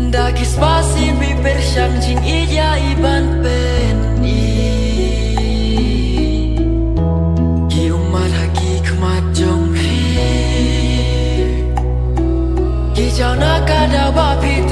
Daki spasi bi persiang jing iya iban pen Ki umat haki kemat jong pi Ki jauh nak ada bapi